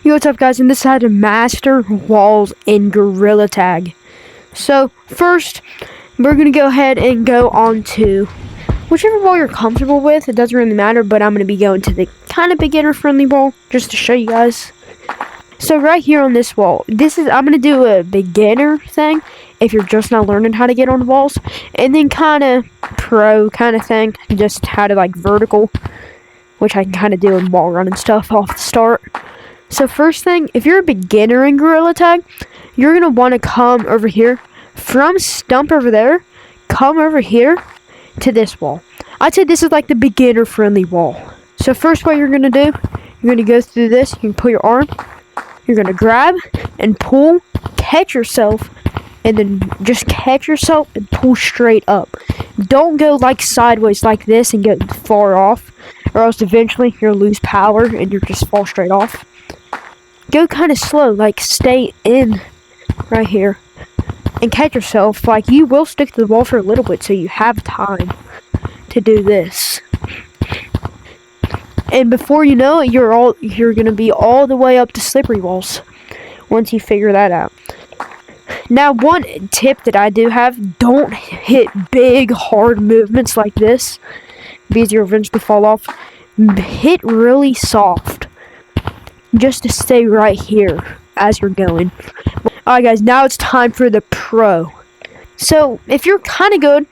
Yo, what's up guys, and this is how to master walls in Gorilla Tag. So first, we're going to go ahead and go on to whichever wall you're comfortable with. It doesn't really matter, but I'm going to be going to the kind of beginner friendly wall just to show you guys. So right here on this wall, I'm going to do a beginner thing if you're just now learning how to get on the walls, and then kind of pro kind of thing, just how to like vertical, which I can kind of do in wall run and stuff off the start. So first thing, if you're a beginner in Gorilla Tag, you're going to want to come over here from stump over there, come over here to this wall. I'd say this is like the beginner friendly wall. So first what you're going to do, you're going to go through this, you can put your arm, you're going to grab and pull, catch yourself, and then just catch yourself and pull straight up. Don't go like sideways like this and get far off, or else eventually you'll lose power and you'll just fall straight off. Go kind of slow, like stay in right here and catch yourself. Like you will stick to the wall for a little bit so you have time to do this. And before you know it, you're gonna be all the way up to slippery walls once you figure that out. Now, one tip that I do have, don't hit big hard movements like this because you'll eventually fall off. Hit really soft just to stay right here as you're going. Alright guys, now it's time for the pro. So if you're kind of good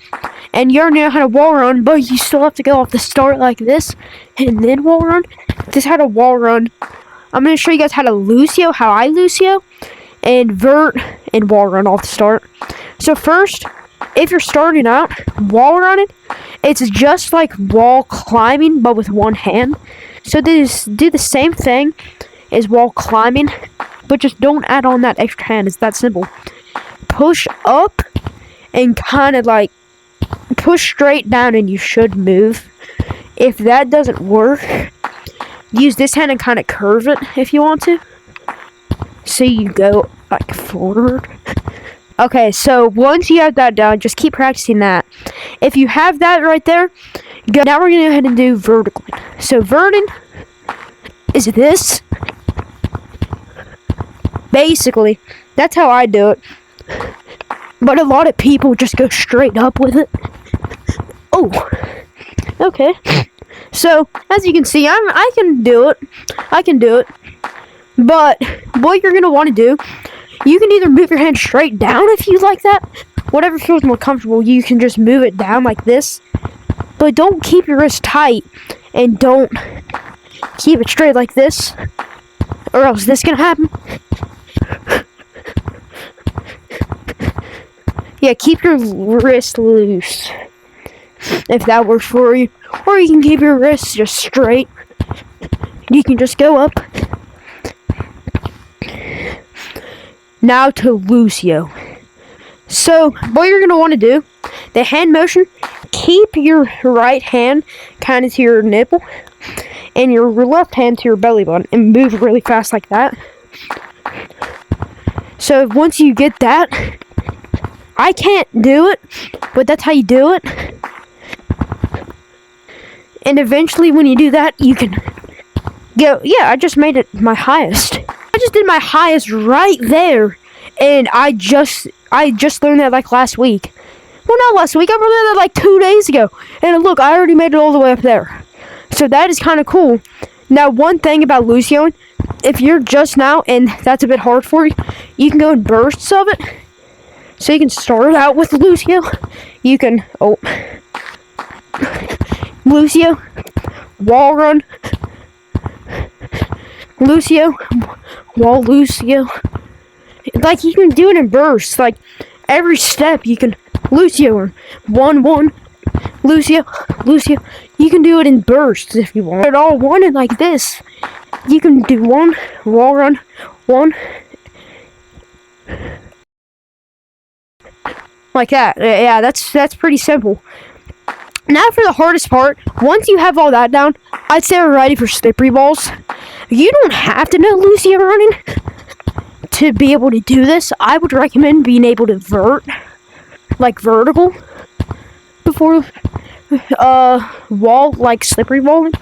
and you already know how to wall run, but you still have to go off the start like this and then wall run, this is how to wall run. I'm going to show you guys how to Lucio, how I Lucio, and vert and wall run off the start. So first, if you're starting out wall running, it's just like wall climbing but with one hand. So do the same thing as wall climbing, but just don't add on that extra hand. It's that simple. Push up and kind of like push straight down and you should move. If that doesn't work, use this hand and kind of curve it if you want to, so you go like forward. Okay, so once you have that down, just keep practicing that. If you have that right there, now we're going to go ahead and do vertical. So verting is this. Basically, that's how I do it. But a lot of people just go straight up with it. Oh, okay. So, as you can see, I can do it. I can do it. But what you're going to want to do, you can either move your hand straight down if you like that. Whatever feels more comfortable, you can just move it down like this. But don't keep your wrist tight. And don't keep it straight like this, or else this can happen. Yeah, keep your wrist loose if that works for you. Or you can keep your wrist just straight. You can just go up. Now to Lucio. So, what you're going to want to do, the hand motion, keep your right hand kind of to your nipple and your left hand to your belly button and move really fast like that. So once you get that, I can't do it, but that's how you do it. And eventually when you do that, you can go, yeah, I just made it my highest. I just did my highest right there. And I just learned that like last week. Well, not last week, I learned that like 2 days ago. And look, I already made it all the way up there. So that is kind of cool. Now, one thing about Lucioing, if you're just now and that's a bit hard for you, you can go in bursts of it. So you can start out with Lucio. You can, Lucio, wall run, Lucio, wall Lucio. Like you can do it in bursts. Like every step you can Lucio or 1-1, Lucio, Lucio. You can do it in bursts if you want. It all one and like this. You can do one wall run, one like that. Yeah, that's pretty simple. Now for the hardest part. Once you have all that down, I'd say we're ready for slippery balls. You don't have to know Lucio running to be able to do this. I would recommend being able to vert, like vertical, before wall, like slippery walling.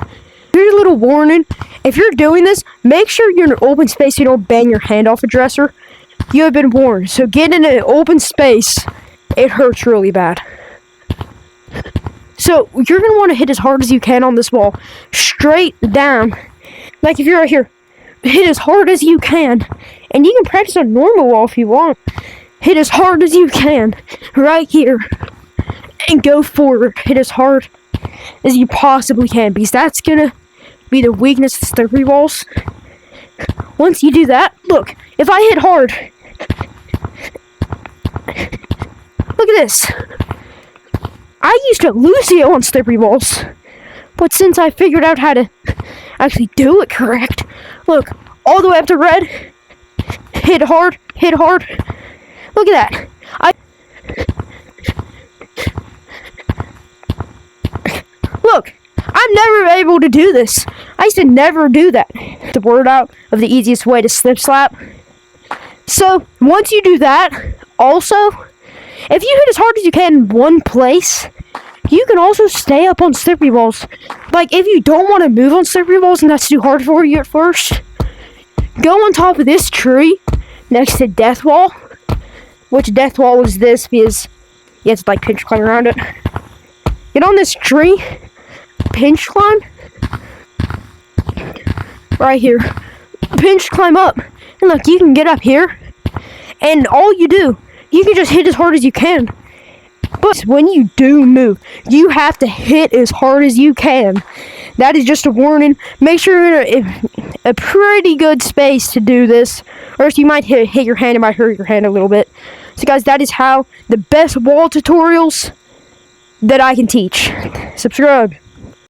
Here's a little warning. If you're doing this, make sure you're in an open space so you don't bang your hand off a dresser. You have been warned. So get in an open space. It hurts really bad. So you're going to want to hit as hard as you can on this wall. Straight down. Like if you're right here. Hit as hard as you can. And you can practice on normal wall if you want. Hit as hard as you can. Right here. And go forward. Hit as hard as you possibly can. Because that's going to be the weakness of slippery walls. Once you do that, look. If I hit hard. Look at this. I used to lose the on slippery walls. But since I figured out how to actually do it correct. Look. All the way up to red. Hit hard. Hit hard. Look at that. Look. I'm never able to do this. I used to never do that. The word out of the easiest way to slip slap. So, once you do that, also, if you hit as hard as you can in one place, you can also stay up on slippery walls. Like, if you don't want to move on slippery walls and that's too hard for you at first, go on top of this tree next to death wall. Which death wall is this because you have to, like, pinch climb around it. Get on this tree. Pinch climb right here. Pinch climb up, and look, you can get up here, and all you do, you can just hit as hard as you can. But when you do move, you have to hit as hard as you can. That is just a warning. Make sure you're in a pretty good space to do this, or else you might hit your hand. It might hurt your hand a little bit. So guys, that is how the best wall tutorials that I can teach. Subscribe.